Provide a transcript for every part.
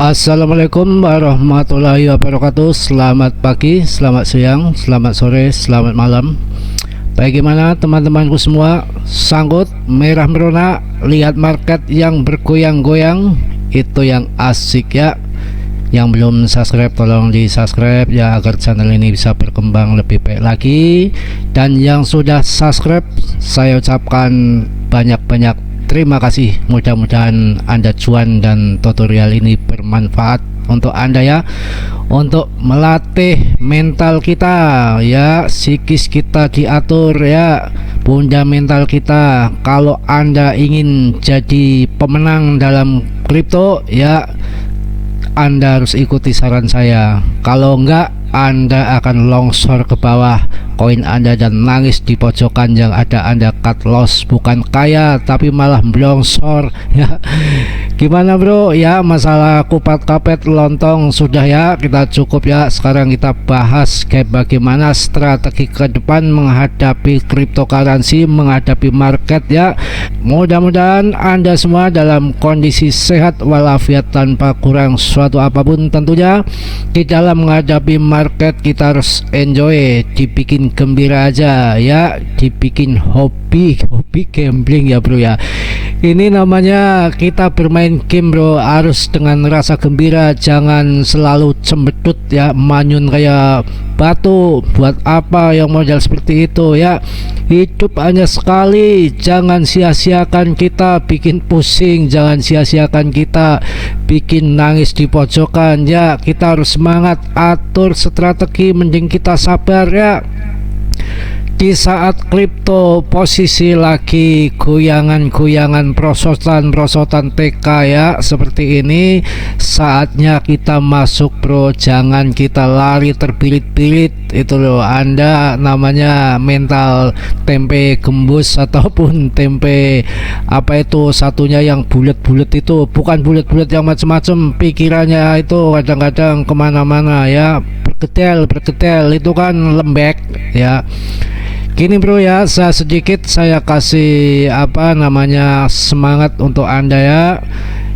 Assalamualaikum warahmatullahi wabarakatuh. Selamat pagi, selamat siang, selamat sore, selamat malam. Bagaimana teman-temanku semua? Sanggut merah merona, lihat market yang bergoyang-goyang, itu yang asik ya. Yang belum subscribe tolong di subscribe ya, agar channel ini bisa berkembang lebih baik lagi. Dan yang sudah subscribe, saya ucapkan banyak-banyak terima kasih. Mudah-mudahan Anda cuan dan tutorial ini bermanfaat untuk Anda ya, untuk melatih mental kita ya, psikis kita diatur ya, fundamental kita. Kalau Anda ingin jadi pemenang dalam kripto ya, Anda harus ikuti saran saya. Kalau enggak, Anda akan longsor ke bawah koin Anda dan nangis di pojokan yang ada Anda cut loss, bukan kaya tapi malah blongsor ya. Gimana bro ya, masalah kupat kapet lontong sudah ya, kita cukup ya. Sekarang kita bahas bagaimana strategi ke depan menghadapi cryptocurrency, menghadapi market ya. Mudah-mudahan Anda semua dalam kondisi sehat walafiat tanpa kurang suatu apapun tentunya. Di dalam menghadapi market kita harus enjoy, dibikin gembira aja ya, dibikin hobi gambling ya bro ya. Ini namanya kita bermain game bro, harus dengan rasa gembira, jangan selalu cembetut ya, manyun kayak batu. Buat apa yang model seperti itu ya? Hidup hanya sekali, jangan sia-siakan kita bikin pusing, jangan sia-siakan kita bikin nangis di pojokan ya. Kita harus semangat, atur strategi, mending kita sabar ya. Di saat kripto posisi lagi goyangan-goyangan, prosotan TK ya seperti ini, saatnya kita masuk bro. Jangan kita lari terbilit-bilit itu loh. Anda namanya mental tempe gembus ataupun tempe apa itu satunya yang bulat-bulat, itu bukan bulat-bulat yang macam-macam, pikirannya itu kadang-kadang kemana-mana ya, bergedel itu kan lembek ya. Gini bro ya, saya kasih apa namanya semangat untuk Anda ya.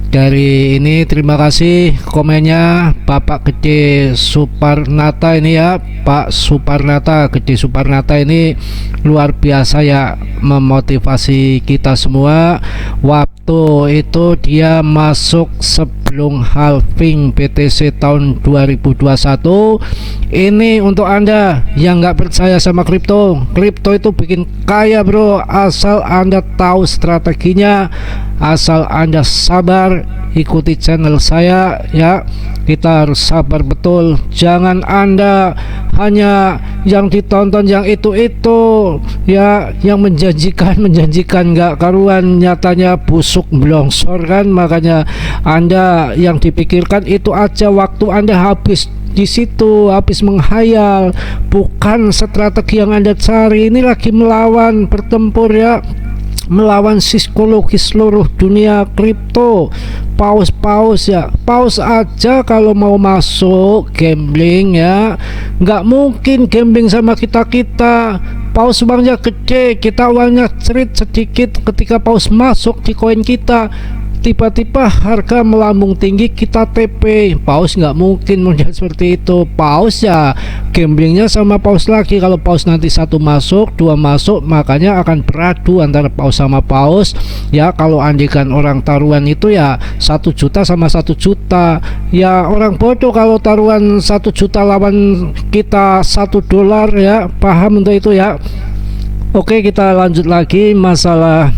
Dari ini terima kasih komennya Bapak Gede Suparnata ini ya, Pak Suparnata, Gede Suparnata ini luar biasa ya, memotivasi kita semua. Waktu itu dia masuk sebelum halving BTC tahun 2021. Ini untuk Anda yang nggak percaya sama kripto itu bikin kaya bro, asal Anda tahu strateginya, asal Anda sabar, ikuti channel saya ya. Kita harus sabar betul, jangan Anda hanya yang ditonton yang itu ya, yang menjanjikan nggak karuan, nyatanya busuk blongsor kan. Makanya Anda yang dipikirkan itu aja, waktu Anda habis di situ, habis menghayal, bukan strategi yang Anda cari. Ini lagi melawan, bertempur ya, melawan psikologi seluruh dunia kripto. Paus ya, paus aja kalau mau masuk gambling ya, nggak mungkin gambling sama kita. Paus uangnya gede, kita uangnya cerit sedikit. Ketika paus masuk di koin kita, tiba-tiba harga melambung tinggi, kita TP. Paus nggak mungkin model seperti itu. Paus ya gamblingnya sama paus lagi. Kalau paus nanti satu masuk, dua masuk, makanya akan beradu antara paus sama paus ya. Kalau andikan orang taruhan itu ya 1 juta sama 1 juta ya, orang bodoh kalau taruhan 1 juta lawan kita $1 ya, paham untuk itu ya. Oke, kita lanjut lagi. Masalah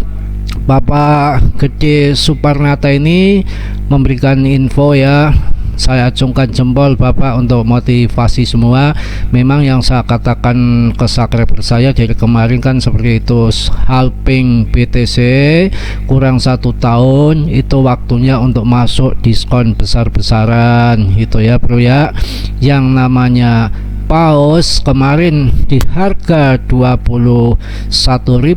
Bapak Gede Suparnata ini memberikan info ya, saya acungkan jempol Bapak untuk motivasi semua. Memang yang saya katakan ke subscriber saya dari kemarin kan seperti itu, halving BTC kurang 1 tahun, itu waktunya untuk masuk diskon besar-besaran gitu ya bro ya. Yang namanya paus kemarin di harga 21.000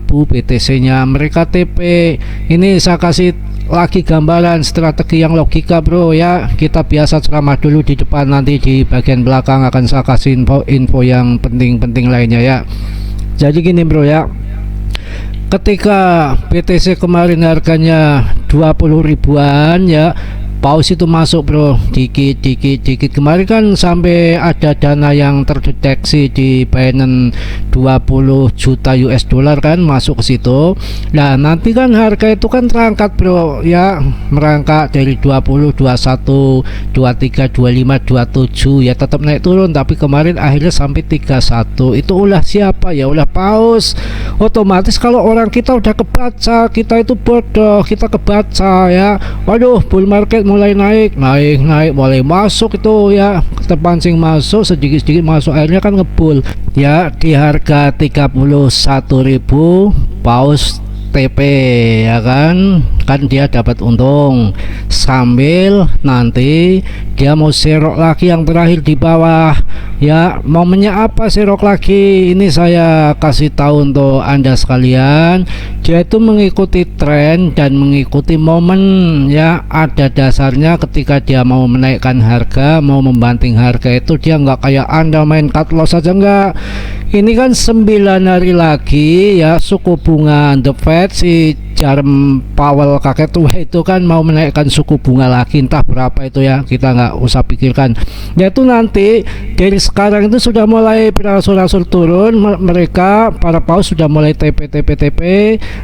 BTC nya mereka TP. Ini saya kasih lagi gambaran strategi yang logika bro ya. Kita biasa ceramah dulu di depan, nanti di bagian belakang akan saya kasih info yang penting-penting lainnya ya. Jadi gini bro ya, ketika BTC kemarin harganya 20 ribuan ya, paus itu masuk bro, dikit kemarin kan sampai ada dana yang terdeteksi di Binance 20 juta US dollar kan masuk ke situ. Nah nanti kan harga itu kan terangkat bro ya, merangkak dari 20, 21, 23, 25, 27 ya, tetap naik turun, tapi kemarin akhirnya sampai 31. Itu ulah siapa ya, ulah paus. Otomatis kalau orang kita udah kebaca, kita itu bodoh, kita kebaca ya, waduh bull market mulai naik, mulai masuk itu ya, terpancing masuk sedikit masuk, akhirnya kan ngebull ya di harga 31.000 paus TP ya kan dia dapat untung, sambil nanti dia mau serok lagi yang terakhir di bawah ya. Momennya apa serok lagi ini saya kasih tahu untuk Anda sekalian, dia itu mengikuti tren dan mengikuti momen ya. Ada dasarnya ketika dia mau menaikkan harga, mau membanting harga itu dia nggak kayak Anda main cut loss saja, enggak. Ini kan 9 hari lagi ya suku bunga The Fed, si Jerome Powell kakek tua itu kan mau menaikkan suku bunga lagi, entah berapa itu ya, kita nggak usah pikirkan. Yaitu nanti dari sekarang itu sudah mulai berangsur-angsur turun, mereka para paus sudah mulai TP,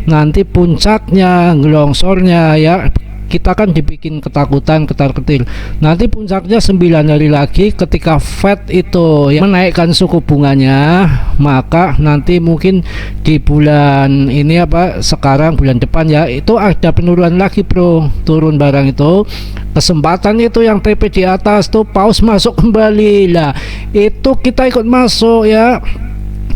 nanti puncaknya gelongsornya ya, kita kan dibikin ketakutan ketar-ketir. Nanti puncaknya 9 hari lagi ketika Fed itu ya menaikkan suku bunganya, maka nanti mungkin di bulan ini apa sekarang bulan depan ya, itu ada penurunan lagi bro, turun barang itu. Kesempatan itu yang TP di atas tuh paus masuk kembali lah, itu kita ikut masuk ya,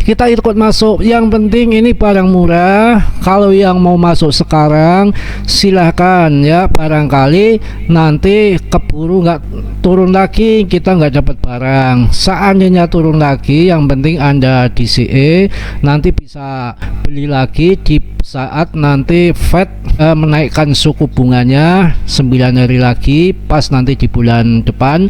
kita ikut masuk. Yang penting ini barang murah. Kalau yang mau masuk sekarang silahkan ya, barangkali nanti keburu nggak turun lagi, kita nggak dapat barang. Seandainya turun lagi, yang penting Anda DCE nanti bisa beli lagi di saat nanti Fed menaikkan suku bunganya 9 hari lagi, pas nanti di bulan depan.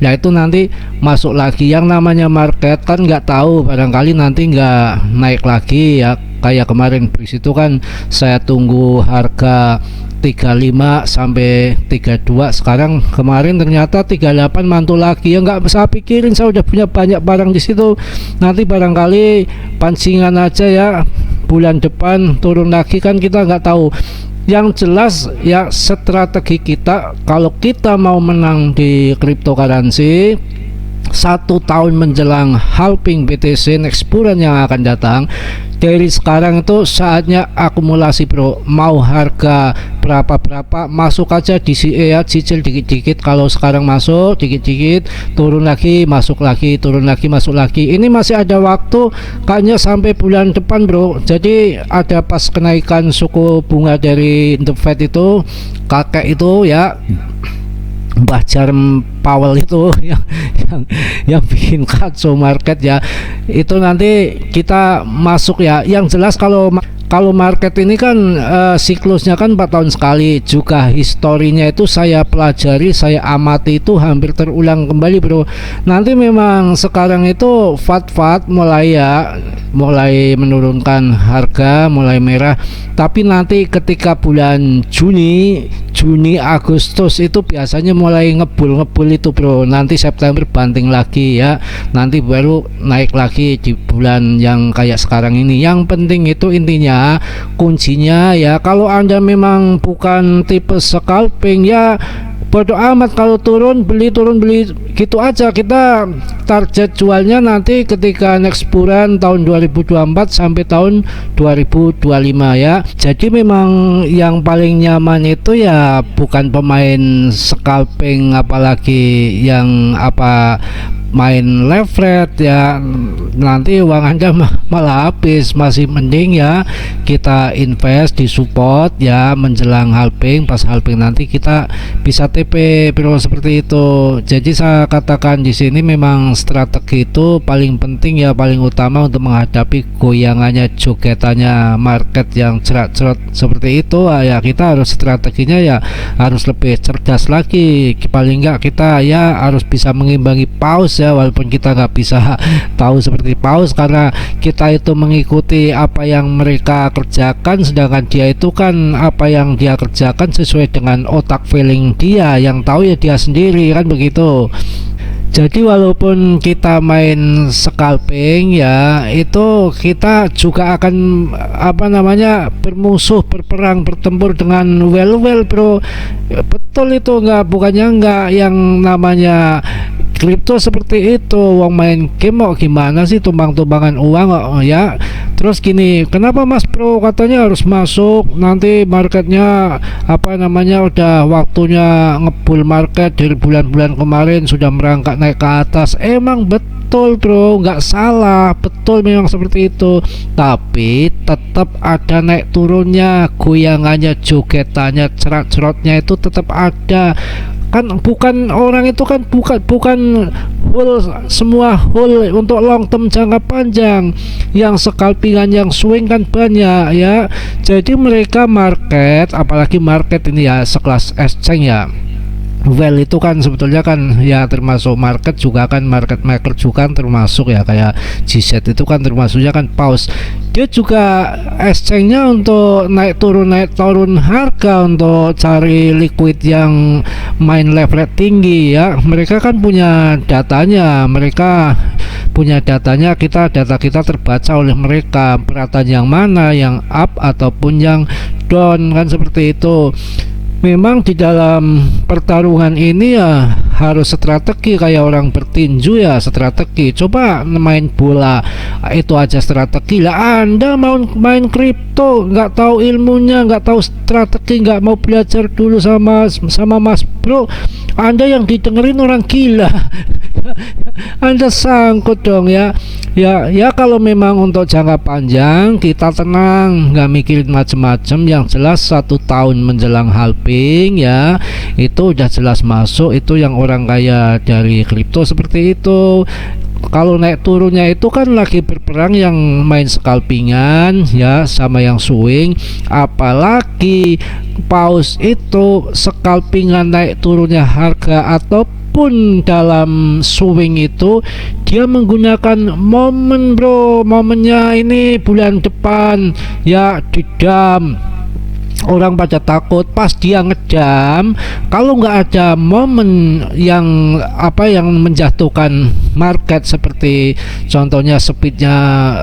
Nah itu nanti masuk lagi. Yang namanya market kan nggak tahu, barangkali nanti nggak naik lagi ya, kayak kemarin bris itu kan saya tunggu harga 35 sampai 32, sekarang kemarin ternyata 38 mantul lagi ya, nggak bisa pikirin, saya udah punya banyak barang di situ. Nanti barangkali pancingan aja ya, bulan depan turun lagi kan kita nggak tahu. Yang jelas ya, strategi kita kalau kita mau menang di cryptocurrency 1 tahun menjelang halving BTC next bulan yang akan datang, dari sekarang itu saatnya akumulasi bro. Mau harga berapa masuk aja di CE ya, cicil dikit-dikit. Kalau sekarang masuk dikit-dikit, turun lagi, masuk lagi, turun lagi, masuk lagi. Ini masih ada waktu kayaknya sampai bulan depan bro. Jadi ada pas kenaikan suku bunga dari The Fed itu, kakek itu ya, Mbah Jerome Powell itu yang bikin kacau market ya. Itu nanti kita masuk ya. Yang jelas kalau market ini kan siklusnya kan 4 tahun sekali, juga historinya itu saya pelajari, saya amati, itu hampir terulang kembali bro. Nanti memang sekarang itu fat mulai menurunkan harga, mulai merah, tapi nanti ketika bulan Juni, Agustus itu biasanya mulai ngebul itu bro. Nanti September banting lagi ya, nanti baru naik lagi di bulan yang kayak sekarang ini. Yang penting itu intinya, kuncinya ya, kalau Anda memang bukan tipe scalping ya bodo amat, kalau turun beli gitu aja. Kita target jualnya nanti ketika next bulan tahun 2024 sampai tahun 2025 ya. Jadi memang yang paling nyaman itu ya bukan pemain scalping, apalagi yang main leverage ya, nanti uang Anda malah habis. Masih mending ya kita invest di support ya, menjelang halving, pas halving nanti kita bisa TP bro, seperti itu. Jadi saya katakan di sini memang strategi itu paling penting ya, paling utama untuk menghadapi goyangannya, jogetannya market yang cerat-cerat seperti itu ya. Kita harus strateginya ya harus lebih cerdas lagi, paling enggak kita ya harus bisa mengimbangi paus aja, walaupun kita nggak bisa tahu seperti Paus karena kita itu mengikuti apa yang mereka kerjakan, sedangkan dia itu kan apa yang dia kerjakan sesuai dengan otak feeling dia, yang tahu ya dia sendiri, kan begitu. Jadi walaupun kita main scalping ya, itu kita juga akan apa namanya bermusuh, berperang, bertempur dengan well bro. Betul itu, bukannya enggak yang namanya kripto seperti itu. Wong main game kok gimana sih, tumbang-tumbangan uang kok ya. Terus gini, kenapa Mas Bro katanya harus masuk, nanti marketnya apa namanya udah waktunya ngebull market dari bulan-bulan kemarin sudah merangkak naik ke atas. Emang betul bro, nggak salah, betul memang seperti itu, tapi tetap ada naik turunnya, goyangannya, jogetannya, cerat-cerotnya itu tetap ada kan. Bukan orang itu kan bukan whole, semua whole untuk long term jangka panjang. Yang scalpingan, yang swing kan banyak ya. Jadi mereka market, apalagi market ini ya sekelas exchange ya, well itu kan sebetulnya kan ya termasuk market juga kan, market maker juga kan termasuk ya, kayak GZ itu kan termasuknya kan Paus. Dia juga exchange-nya untuk naik turun harga, untuk cari liquid yang main level tinggi ya. Mereka kan punya datanya, data kita terbaca oleh mereka, beratan yang mana, yang up ataupun yang down, kan seperti itu. Memang di dalam pertarungan ini ya harus strategi, kayak orang bertinju ya strategi. Coba main bola itu aja strategi lah. Anda mau main kripto nggak tahu ilmunya, nggak tahu strategi, nggak mau belajar dulu sama Mas Bro, Anda yang didengerin orang gila. Anda sangkut dong ya. Ya kalau memang untuk jangka panjang kita tenang, nggak mikirin macem-macem. Yang jelas 1 tahun menjelang halving ya, itu udah jelas masuk. Itu yang orang kaya dari kripto seperti itu. Kalau naik turunnya itu kan lagi berperang yang main scalpingan ya sama yang swing. Apalagi Paus itu scalpingan naik turunnya harga ataupun dalam swing itu dia menggunakan momen bro. Momennya ini bulan depan ya, didam. Orang pada takut pas dia ngedam. Kalau nggak ada momen yang apa yang menjatuhkan market, seperti contohnya speednya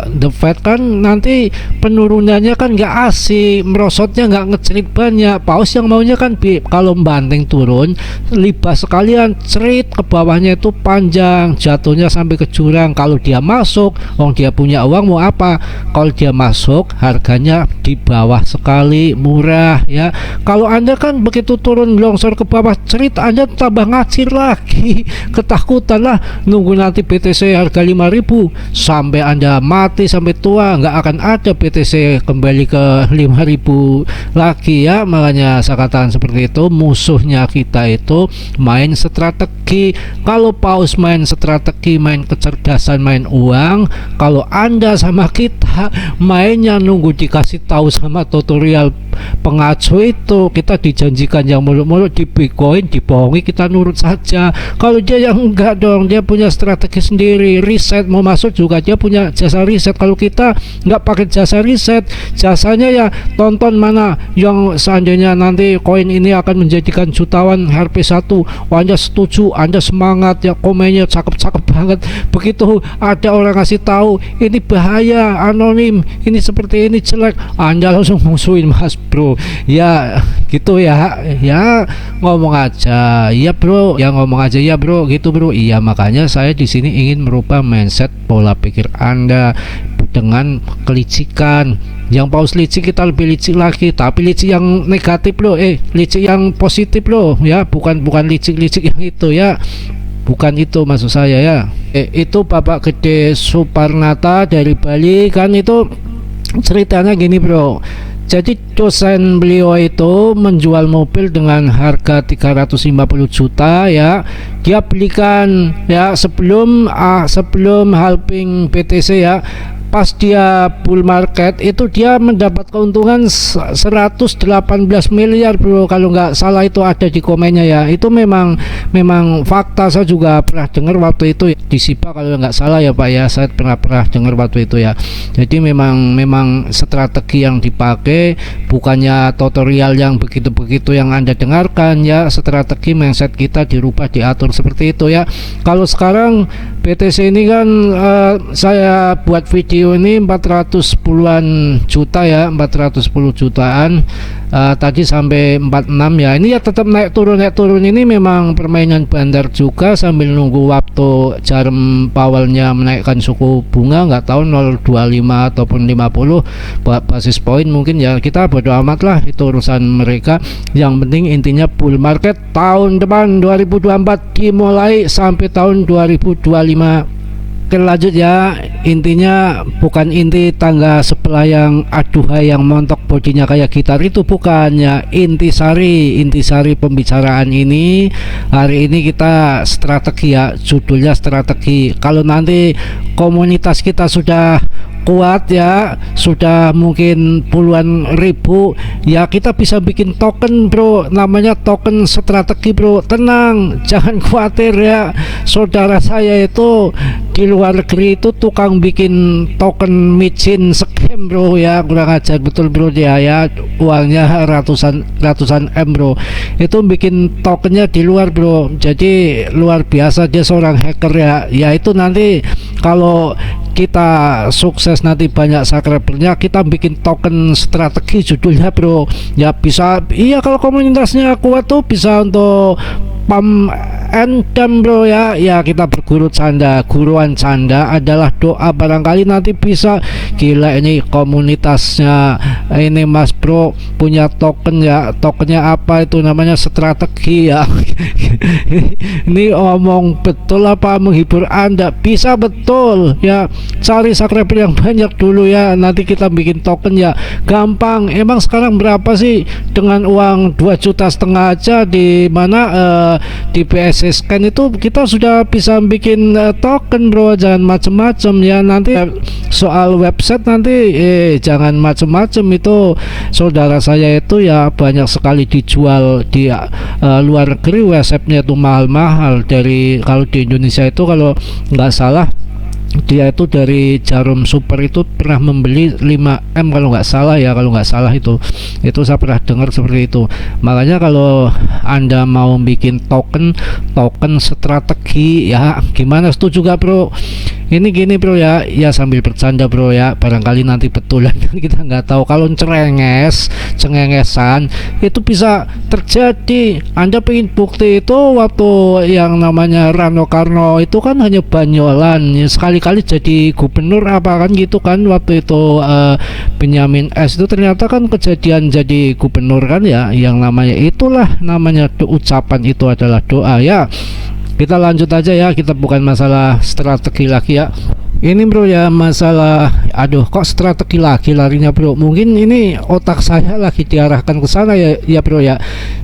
The Fed kan, nanti penurunannya kan nggak asik, merosotnya nggak ngecerit banyak. Paus yang maunya kan kalau banting turun libas sekalian, cerit ke bawahnya itu panjang, jatuhnya sampai ke jurang. Kalau dia masuk, dia punya uang mau apa? Kalau dia masuk harganya di bawah sekali, murah ya. Kalau Anda kan begitu turun longsor ke bawah cerit, Anda tambah ngacir lagi, ketakutan lah, nunggu nanti BTC harga 5.000 sampai Anda mati sampai tua, nggak akan ada BTC kembali ke 5.000 lagi ya. Makanya saya katakan seperti itu, musuhnya kita itu main strategi. Kalau Paus main strategi, main kecerdasan, main uang. Kalau Anda sama kita mainnya nunggu dikasih tahu sama tutorial pengacu itu, kita dijanjikan yang muluk-muluk di Bitcoin, dibohongi, kita nurut saja. Kalau dia yang enggak dong, dia punya strategi sendiri, riset, mau masuk juga dia punya jasa riset. Kalau kita nggak pakai jasa riset, jasanya ya tonton mana yang seandainya nanti koin ini akan menjadikan jutawan RP1, Anda setuju, Anda semangat ya, komennya cakep-cakep banget. Begitu ada orang kasih tahu ini bahaya, anonim, ini seperti ini jelek, Anda langsung musuhin Mas Bro ya, gitu ya. Ya ngomong aja ya bro, ya ngomong aja ya bro, gitu bro. Iya, makanya saya di sini ingin merubah mindset, pola pikir Anda dengan kelicikan. Yang Paus licik, kita lebih licik lagi, tapi licik yang negatif loh, licik yang positif loh ya, bukan licik-licik yang itu ya, bukan itu maksud saya ya. Itu Bapak Gede Suparnata dari Bali kan, itu ceritanya gini bro. Jadi dosen beliau itu menjual mobil dengan harga 350 juta ya. Dia belikan ya sebelum halving BTC ya. pas dia bull market itu dia mendapat keuntungan 118 miliar bro, kalau nggak salah itu ada di komennya ya. Itu memang fakta, saya juga pernah dengar waktu itu di SIPA kalau nggak salah ya Pak ya, saya pernah dengar waktu itu ya. Jadi memang strategi yang dipakai bukannya tutorial yang begitu-begitu yang Anda dengarkan ya, strategi mindset kita dirubah, diatur seperti itu ya. Kalau sekarang BTC ini kan saya buat video ini 410-an juta ya, 410 jutaan, tadi sampai 46 ya. Ini ya tetap naik turun ini memang permainan bandar juga sambil nunggu waktu Jerome Powell-nya menaikkan suku bunga, nggak tahu 0,25 ataupun 50 basis point mungkin ya, kita bodo amat lah, itu urusan mereka. Yang penting intinya bull market tahun depan 2024 dimulai sampai tahun 2025. Oke lanjut ya, intinya bukan inti tangga sebelah yang aduhai yang montok bodinya kayak gitar itu, bukannya intisari pembicaraan ini hari ini kita strategi ya, judulnya strategi. Kalau nanti komunitas kita sudah kuat ya, sudah mungkin puluhan ribu ya, kita bisa bikin token bro, namanya token strategi bro. Tenang, jangan khawatir ya, saudara saya itu di luar negeri itu tukang bikin token micin scam bro ya, kurang ajar betul bro dia ya, uangnya ratusan M bro, itu bikin tokennya di luar bro. Jadi luar biasa, dia seorang hacker ya. Ya itu nanti kalau kita sukses nanti banyak subscribernya, kita bikin token strategi judulnya bro ya, bisa iya kalau komunitasnya kuat tuh bisa untuk pam and dump bro ya. Ya kita berguru canda, guruan canda adalah doa, barangkali nanti bisa. Gila ini komunitasnya ini mas bro punya token ya, tokennya apa itu namanya strategi ya. Ini omong betul apa menghibur Anda? Bisa betul ya, cari subscriber yang banyak dulu ya, nanti kita bikin token ya, gampang. Emang sekarang berapa sih dengan uang 2,5 juta aja di mana di PSS Scan itu kita sudah bisa bikin token bro, jangan macem-macem ya. Nanti soal website nanti jangan macem-macem, itu saudara saya itu ya banyak sekali dijual di luar negeri, websitenya itu mahal-mahal. Dari kalau di Indonesia itu kalau nggak salah dia itu dari Jarum Super itu pernah membeli 5M kalau nggak salah ya, kalau nggak salah itu saya pernah dengar seperti itu. Makanya kalau Anda mau bikin token strategi ya, gimana, setuju gak bro? Ini gini bro ya, sambil bercanda bro ya, barangkali nanti betulan kan kita nggak tahu. Kalau cengengesan itu bisa terjadi. Anda pengen bukti itu waktu yang namanya Rano Karno itu kan hanya banyolan ya, sekali-kali jadi gubernur apa kan gitu kan, waktu itu Benyamin S itu ternyata kan kejadian jadi gubernur kan ya. Yang namanya itulah namanya ucapan itu adalah doa ya. Kita lanjut aja ya, kita bukan masalah strategi lagi ya. Ini bro ya, masalah aduh kok strategi lagi larinya bro, mungkin ini otak saya lagi diarahkan ke sana ya bro ya.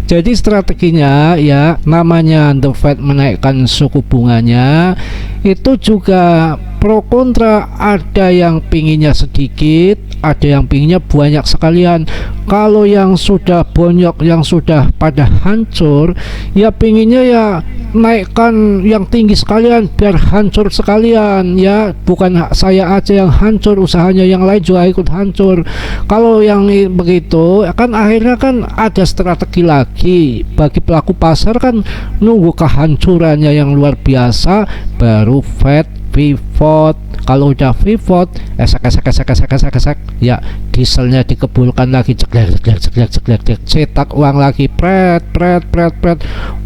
Jadi strateginya ya, namanya The Fed menaikkan suku bunganya itu juga pro kontra, ada yang pinginnya sedikit, ada yang pinginnya banyak sekalian. Kalau yang sudah bonyok, yang sudah pada hancur ya pinginnya ya naikkan yang tinggi sekalian biar hancur sekalian ya, bukan saya aja yang hancur, usahanya yang lain juga ikut hancur. Kalau yang begitu kan akhirnya kan ada strategi lagi bagi pelaku pasar, kan nunggu kehancurannya yang luar biasa baru Fed pivot. Kalau udah pivot esek ya, dieselnya dikebulkan lagi, ceklek, cetak uang lagi, pret.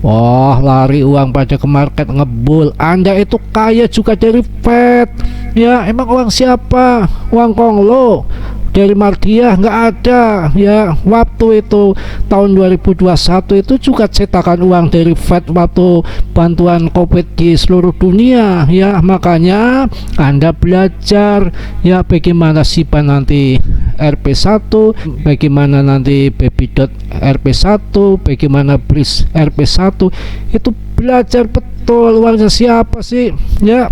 Wah, lari uang pada ke market, ngebul. Anda itu kaya juga dari Fed ya. Emang uang siapa? Uang Konglo dari Mardiah nggak ada ya. Waktu itu tahun 2021 itu juga cetakan uang dari Fed waktu bantuan COVID di seluruh dunia ya. Makanya Anda belajar ya bagaimana SIPA nanti RP1, bagaimana nanti Baby.RP1, bagaimana BRIS RP1, itu belajar betul uangnya siapa sih ya.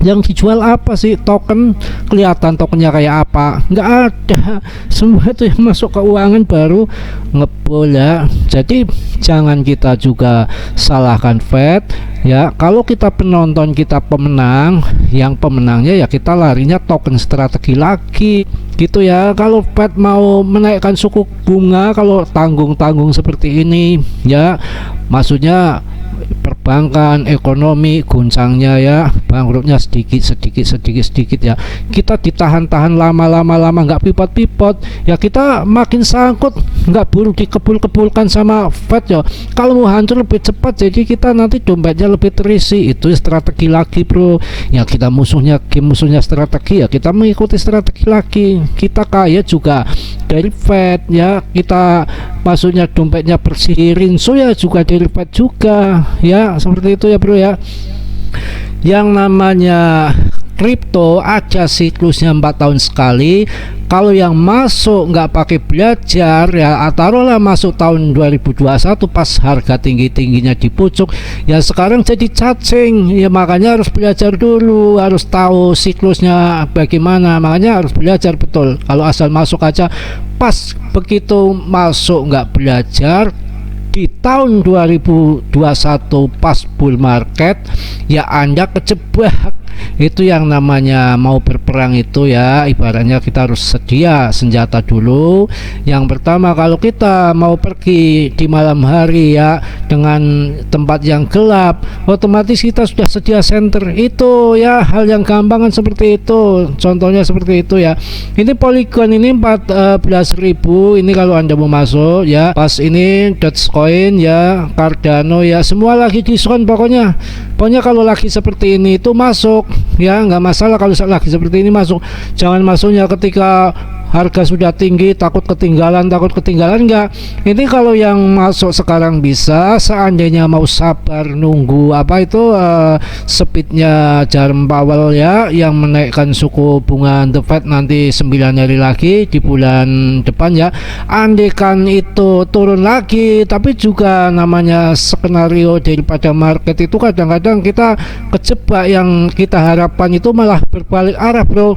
yang dijual apa sih? Token, kelihatan tokennya kayak apa? Nggak ada. Semua itu yang masuk keuangan baru ngebol ya. Jadi jangan kita juga salahkan Fed ya. Kalau kita penonton, kita pemenang, yang pemenangnya ya kita larinya token strategi lagi gitu ya. Kalau Fed mau menaikkan suku bunga, kalau tanggung-tanggung seperti ini ya, maksudnya perbankan, ekonomi guncangnya ya, bangkrutnya sedikit ya, kita ditahan-tahan lama nggak pipot ya, kita makin sangkut, nggak buru dikebul-kebulkan sama Fed ya. Kalau mau hancur lebih cepat, jadi kita nanti dompetnya lebih terisi. Itu strategi lagi bro ya. Kita musuhnya strategi ya, kita mengikuti strategi lagi. Kita kaya juga dari Fed ya, kita maksudnya dompetnya bersih rinso ya juga dari Fed juga ya, seperti itu ya bro ya. Yang namanya kripto ada siklusnya 4 tahun sekali. Kalau yang masuk nggak pakai belajar ya, taruhlah masuk tahun 2021 pas harga tinggi-tingginya di pucuk ya, sekarang jadi cacing ya. Makanya harus belajar dulu, harus tahu siklusnya bagaimana, makanya harus belajar betul. Kalau asal masuk aja, pas begitu masuk nggak belajar, di tahun 2021 pas bull market ya Anda kejebak. Itu yang namanya mau berperang itu ya, ibaratnya kita harus sedia senjata dulu. Yang pertama, kalau kita mau pergi di malam hari ya dengan tempat yang gelap, otomatis kita sudah sedia senter itu ya. Hal yang gampangan seperti itu, contohnya seperti itu ya. Ini Polygon ini 14.000 ini kalau Anda mau masuk ya. Pas ini Dogecoin ya, Cardano ya, semua lagi diskon pokoknya kalau lagi seperti ini itu masuk ya, nggak masalah. Kalau lagi seperti ini masuk, jangan masuknya ketika harga sudah tinggi, takut ketinggalan enggak. Ini kalau yang masuk sekarang bisa, seandainya mau sabar nunggu apa itu speednya Jerome Powell ya, yang menaikkan suku bunga The Fed nanti 9 hari lagi di bulan depan ya. Andaikan itu turun lagi, tapi juga namanya skenario daripada market itu kadang-kadang kita kejebak, yang kita harapkan itu malah berbalik arah bro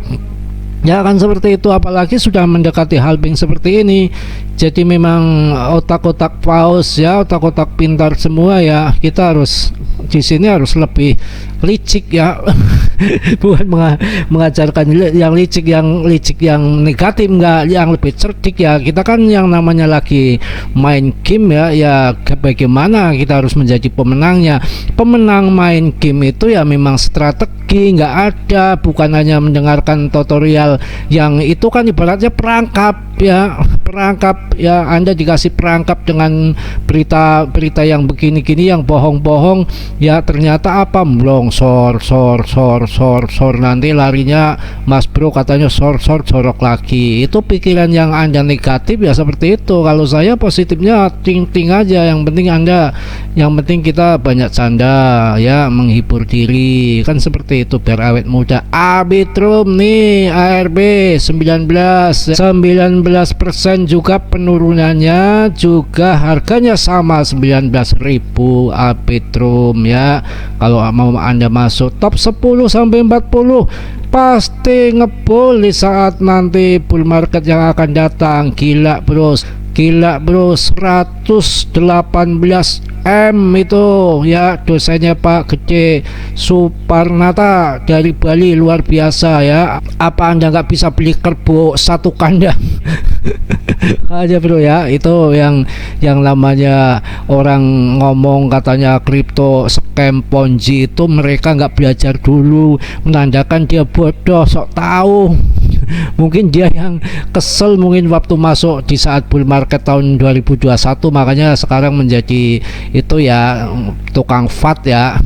ya kan, seperti itu. Apalagi sudah mendekati halving seperti ini, jadi memang otak-otak paus ya, otak-otak pintar semua ya. Kita harus di sini harus lebih licik ya bukan mengajarkan yang licik yang negatif, enggak, yang lebih cerdik ya. Kita kan yang namanya lagi main game ya bagaimana kita harus menjadi pemenangnya. Pemenang main game itu ya memang strategi, nggak ada, bukan hanya mendengarkan tutorial yang itu kan ibaratnya perangkap ya. Anda dikasih perangkap dengan berita yang begini-gini, yang bohong-bohong ya, ternyata apa, melongsor nanti larinya Mas Bro katanya sorok lagi. Itu pikiran yang Anda negatif ya, seperti itu. Kalau saya positifnya ting aja, yang penting kita banyak canda ya, menghibur diri kan, seperti itu biar awet muda. Arbitrum nih ARB 19% juga penurunannya, juga harganya sama 19.000 Arbitrum ya. Kalau mau Anda masuk top 10 sampai 40 pasti ngebul di saat nanti bull market yang akan datang. Gila bro 118 M itu ya, dosennya Pak Gede Suparnata dari Bali, luar biasa ya. Apa Anda nggak bisa beli kerbau satu kandang aja bro ya. Itu yang namanya orang ngomong katanya kripto scam ponzi, itu mereka nggak belajar dulu, menandakan dia bodoh, sok tahu. Mungkin dia yang kesel mungkin waktu masuk di saat bull market tahun 2021, makanya sekarang menjadi itu ya tukang FAT ya.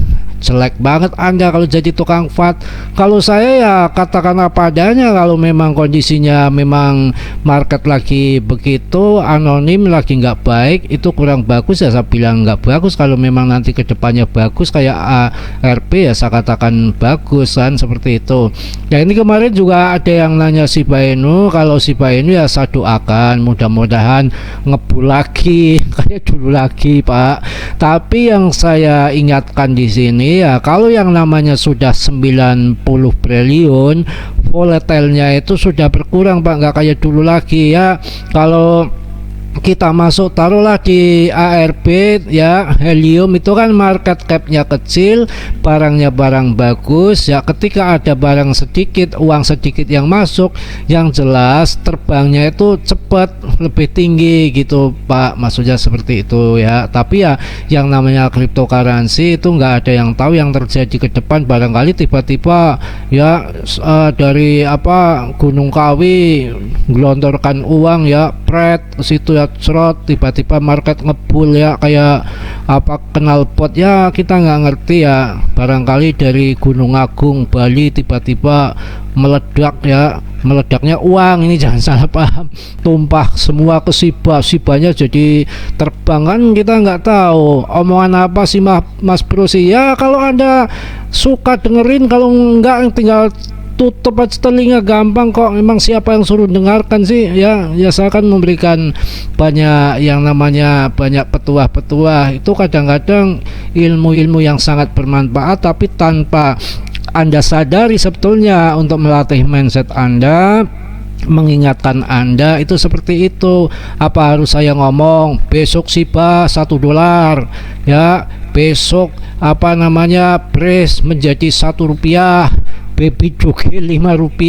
Jelek banget Anda kalau jadi tukang FAT. Kalau saya ya katakan apa adanya, kalau memang kondisinya memang market lagi begitu anonim, lagi nggak baik, itu kurang bagus ya, saya bilang nggak bagus. Kalau memang nanti kedepannya bagus kayak ARP ya saya katakan bagus kan, seperti itu ya. Ini kemarin juga ada yang nanya Shiba Inu, kalau Shiba Inu ya saya doakan mudah-mudahan ngebul lagi kayak dulu lagi Pak. Tapi yang saya ingatkan di sini, ini ya, kalau yang namanya sudah 90 triliun, volatilnya itu sudah berkurang Pak, nggak kayak dulu lagi ya. Kalau kita masuk taruhlah di ARB ya, helium itu kan market capnya kecil, barangnya barang bagus ya. Ketika ada barang sedikit, uang sedikit yang masuk, yang jelas terbangnya itu cepat, lebih tinggi gitu Pak, maksudnya seperti itu ya. Tapi ya yang namanya cryptocurrency itu nggak ada yang tahu yang terjadi ke depan. Barangkali tiba-tiba ya dari apa Gunung Kawi gelontorkan uang ya, pret ke situ ya, cerot, tiba-tiba market ngebul ya, kayak apa kenal pot ya, kita nggak ngerti ya. Barangkali dari Gunung Agung Bali tiba-tiba meledak ya, meledaknya uang, ini jangan salah paham, tumpah semua ke Shiba, Shibanya jadi terbang kan, kita nggak tahu omongan apa sih Mas Bro sih ya. Kalau Anda suka dengerin, kalau enggak tinggal tutup aja telinga, gampang kok. Memang siapa yang suruh dengarkan sih ya. Ya saya kan memberikan banyak yang namanya banyak petuah-petuah itu, kadang-kadang ilmu-ilmu yang sangat bermanfaat, tapi tanpa Anda sadari sebetulnya untuk melatih mindset Anda, mengingatkan Anda itu seperti itu. Apa harus saya ngomong besok Shiba $1 ya, besok apa namanya beras menjadi Rp1, baby joget Rp5,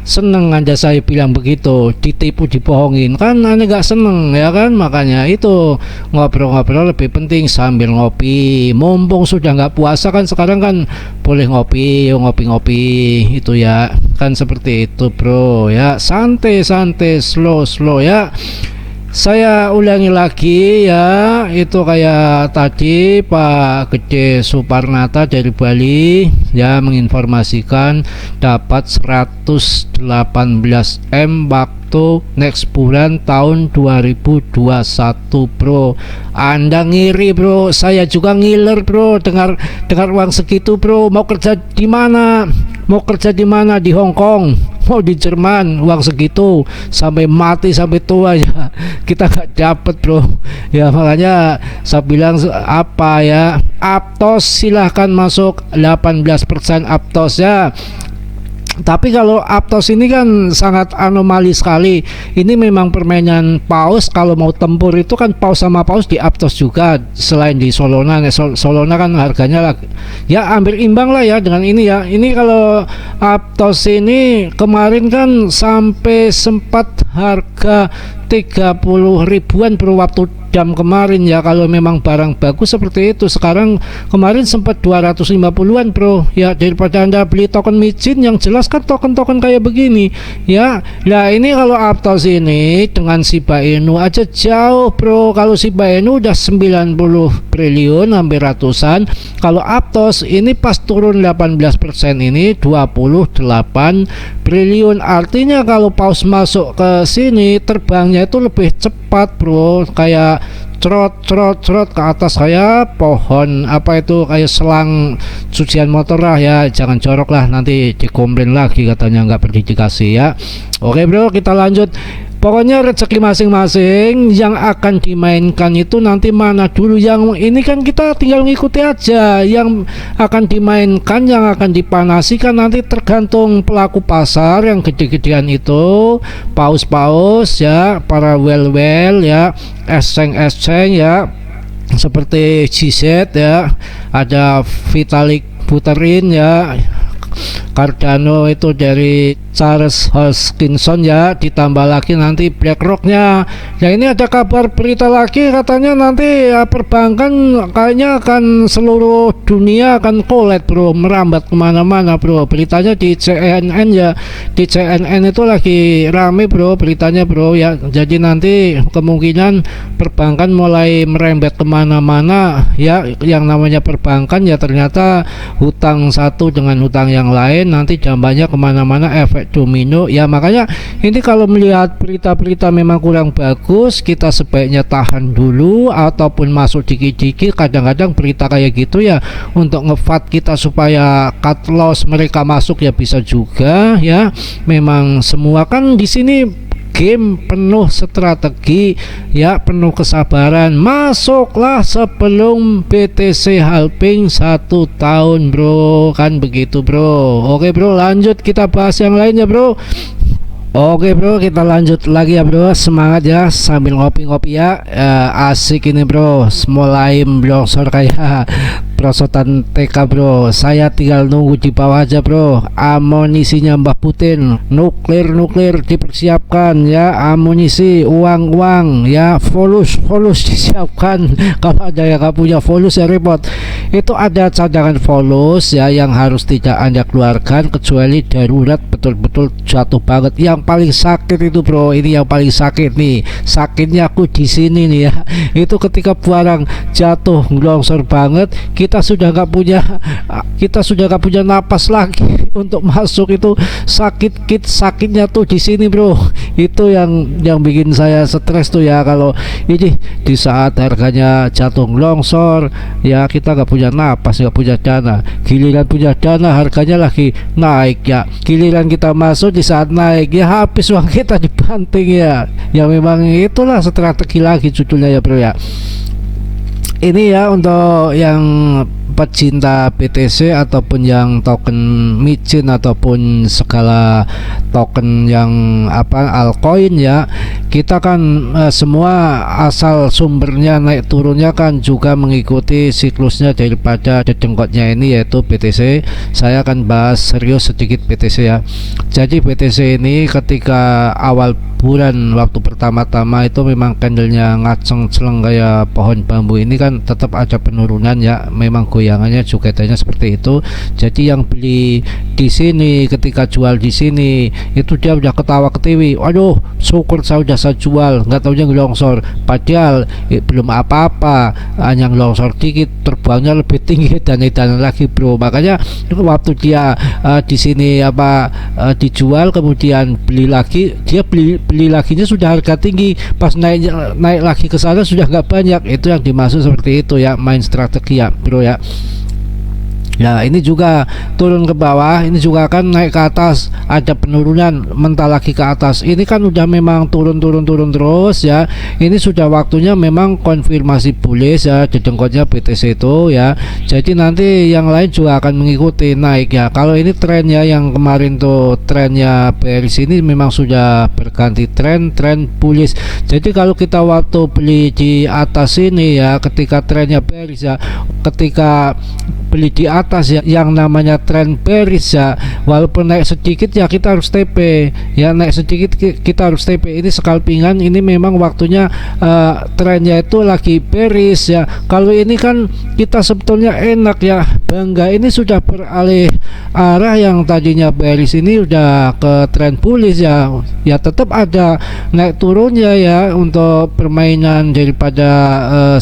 seneng Anda saya bilang begitu, ditipu dibohongin kan Anda nggak seneng ya kan. Makanya itu ngobrol-ngobrol lebih penting sambil ngopi, mumpung sudah nggak puasa kan, sekarang kan boleh ngopi itu ya kan, seperti itu bro ya, santai-santai, slow ya. Saya ulangi lagi ya, itu kayak tadi Pak Gede Suparnata dari Bali ya menginformasikan dapat 118M waktu next bulan tahun 2021 bro. Anda ngiri bro, saya juga ngiler bro, dengar uang segitu bro. Mau kerja di mana? Di Hong Kong, mau di Jerman, uang segitu sampai mati sampai tua ya kita gak dapet bro ya. Makanya saya bilang apa ya, Aptos silahkan masuk 18% Aptos ya. Tapi kalau Aptos ini kan sangat anomali sekali. Ini memang permainan paus. Kalau mau tempur itu kan paus sama paus di Aptos juga, selain di Solana. Solana kan harganya lah ya hampir imbang lah ya dengan ini ya. Ini kalau Aptos ini kemarin kan sampai sempat harga 30 ribuan per waktu jam kemarin ya, kalau memang barang bagus seperti itu. Sekarang kemarin sempat 250-an bro ya. Daripada Anda beli token micin, yang jelas kan token-token kayak begini ya. Nah ini kalau Aptos ini dengan Shiba Inu aja jauh bro. Kalau Shiba Inu udah 90 triliun hampir ratusan, kalau Aptos ini pas turun 18% ini 28 triliun. Artinya kalau paus masuk ke sini terbangnya itu lebih cepat bro, kayak cerot ke atas kayak pohon apa itu, kayak selang cucian motor lah ya. Jangan jorok lah, nanti dikomplain lagi katanya nggak berdedikasi ya. Oke bro, kita lanjut. Pokoknya rezeki masing-masing yang akan dimainkan itu nanti mana dulu. Yang ini kan kita tinggal ngikuti aja. Yang akan dimainkan, yang akan dipanasikan nanti tergantung pelaku pasar yang gede-gedean itu, paus-paus ya, para well ya, eseng ya, seperti GZ ya, ada Vitalik Buterin ya, Cardano itu dari Charles Hoskinson ya, ditambah lagi nanti BlackRock-nya. Ya ini ada kabar berita lagi, katanya nanti ya, perbankan kayaknya akan seluruh dunia akan collapse bro, merambat kemana-mana bro. Beritanya di CNN ya, di CNN itu lagi rame bro beritanya bro ya. Jadi nanti kemungkinan perbankan mulai merembet kemana-mana ya. Yang namanya perbankan ya ternyata hutang satu dengan hutang yang lain, nanti dampaknya kemana-mana, efek domino ya. Makanya ini kalau melihat berita-berita memang kurang bagus, kita sebaiknya tahan dulu ataupun masuk dikit-dikit. Kadang-kadang berita kayak gitu ya untuk ngefat kita supaya cut loss mereka masuk ya bisa juga ya. Memang semua kan di sini game, penuh strategi ya, penuh kesabaran. Masuklah sebelum BTC halving 1 tahun bro, kan begitu bro. Oke bro, lanjut kita bahas yang lainnya bro. Oke bro, kita lanjut lagi ya bro. Semangat ya sambil ngopi-ngopi ya. Asik ini bro, mulai blongsor kayak perosotan TK bro. Saya tinggal nunggu di bawah aja bro. Amunisinya Mbah Putin, nuklir dipersiapkan ya. Amunisi, uang ya, volus disiapkan. Kalau ada yang gak punya volus ya repot. Itu ada cadangan volus ya yang harus tidak Anda keluarkan kecuali darurat, betul-betul jatuh banget. Yang paling sakit itu bro, ini yang paling sakit nih. Sakitnya aku di sini nih ya. Itu ketika barang jatuh longsor banget, kita sudah nggak punya napas lagi untuk masuk. Itu sakitnya tuh di sini bro. Itu yang bikin saya stres tuh ya. Kalau ini di saat harganya jatuh longsor ya, kita nggak punya napas, nggak punya dana. Giliran punya dana harganya lagi naik ya, giliran kita masuk di saat naik ya, habis uang kita dibanting ya. Ya memang itulah strategi lagi judulnya ya bro ya. Ini ya untuk yang pecinta BTC ataupun yang token micin ataupun segala token yang altcoin ya. Kita kan semua asal sumbernya naik turunnya kan juga mengikuti siklusnya daripada dedengkotnya ini, yaitu BTC. Saya akan bahas serius sedikit BTC ya. Jadi BTC ini ketika awal bulan waktu pertama-tama itu memang candlenya ngaceng celeng kayak pohon bambu ini kan tetap ada penurunan ya, memang goyangannya jugetannya seperti itu. Jadi yang beli di sini ketika jual di sini itu dia udah ketawa ketiwi, waduh syukur saya jual, nggak taunya ngelongsor, padahal belum apa-apa, hanya ngelongsor dikit, terbangnya lebih tinggi dan lagi bro. Makanya waktu dia di sini dijual kemudian beli lagi, dia beli laginya sudah harga tinggi, pas naik lagi ke sana sudah nggak banyak. Itu yang dimaksud seperti itu ya, main strategi ya bro ya. Nah ini juga turun ke bawah, ini juga akan naik ke atas, ada penurunan, mental lagi ke atas. Ini kan udah memang turun terus ya. Ini sudah waktunya memang konfirmasi bullish ya dedengkotnya BTC itu ya. Jadi nanti yang lain juga akan mengikuti naik ya. Kalau ini trennya yang kemarin tuh trennya bearish, ini memang sudah berganti tren bullish. Jadi kalau kita waktu beli di atas ini ya, ketika trennya bearish ya, ketika beli di atas ya, yang namanya tren bearish ya, walaupun naik sedikit ya kita harus TP ya, naik sedikit kita harus TP. Ini scalpingan, ini memang waktunya trennya itu lagi bearish ya. Kalau ini kan kita sebetulnya enak ya, bangga, ini sudah beralih arah, yang tadinya bearish ini udah ke tren bullish ya. Ya tetap ada naik turunnya ya untuk permainan daripada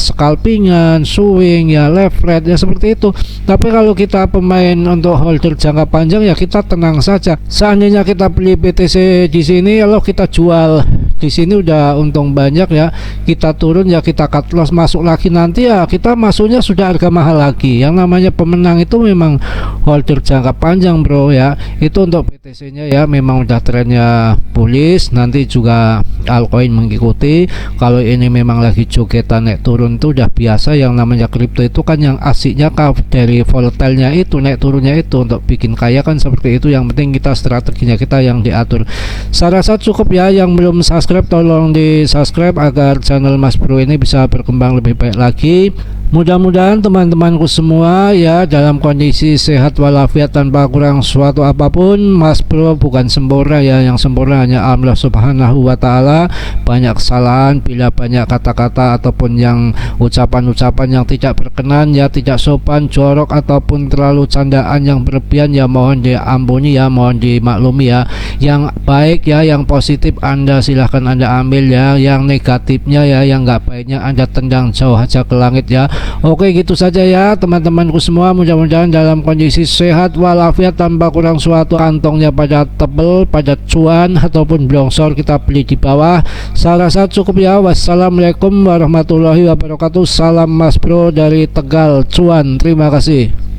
scalpingan, swing ya, left right ya, seperti itu. Tapi kalau kita pemain untuk holder jangka panjang ya kita tenang saja. Seandainya kita beli BTC di sini, kalau kita jual di sini udah untung banyak ya, kita turun ya kita cut loss, masuk lagi nanti ya kita masuknya sudah harga mahal lagi. Yang namanya pemenang itu memang holder jangka panjang bro ya. Itu untuk BTC nya ya, memang udah trennya bullish, nanti juga altcoin mengikuti. Kalau ini memang lagi jogetan naik turun itu udah biasa. Yang namanya kripto itu kan yang asiknya dari volatilnya itu, naik turunnya itu, untuk bikin kaya kan seperti itu. Yang penting kita strateginya kita yang diatur. Saya rasa cukup ya. Yang belum subscribe tolong di subscribe agar channel Mas Bro ini bisa berkembang lebih baik lagi. Mudah-mudahan teman-temanku semua ya dalam kondisi sehat walafiat tanpa kurang suatu apapun. Mas Bro bukan sempurna ya, yang sempurna hanya Allah Subhanahu wa Ta'ala. Banyak kesalahan, bila banyak kata-kata ataupun yang ucapan-ucapan yang tidak berkenan ya, tidak sopan, jorok ataupun terlalu candaan yang berlebihan ya, mohon diampuni ya, mohon dimaklumi ya. Yang baik ya, yang positif Anda silahkan Anda ambil ya, yang negatifnya ya, yang nggak baiknya Anda tendang jauh aja ke langit ya. Oke, gitu saja ya teman-temanku semua. Mudah-mudahan dalam kondisi sehat walafiat tanpa kurang suatu, kantongnya pada tebel, pada cuan ataupun blongsor kita beli di bawah. Saya rasa cukup ya. Wassalamualaikum warahmatullahi wabarakatuh. Salam Mas Bro dari Tegal, cuan. Terima kasih.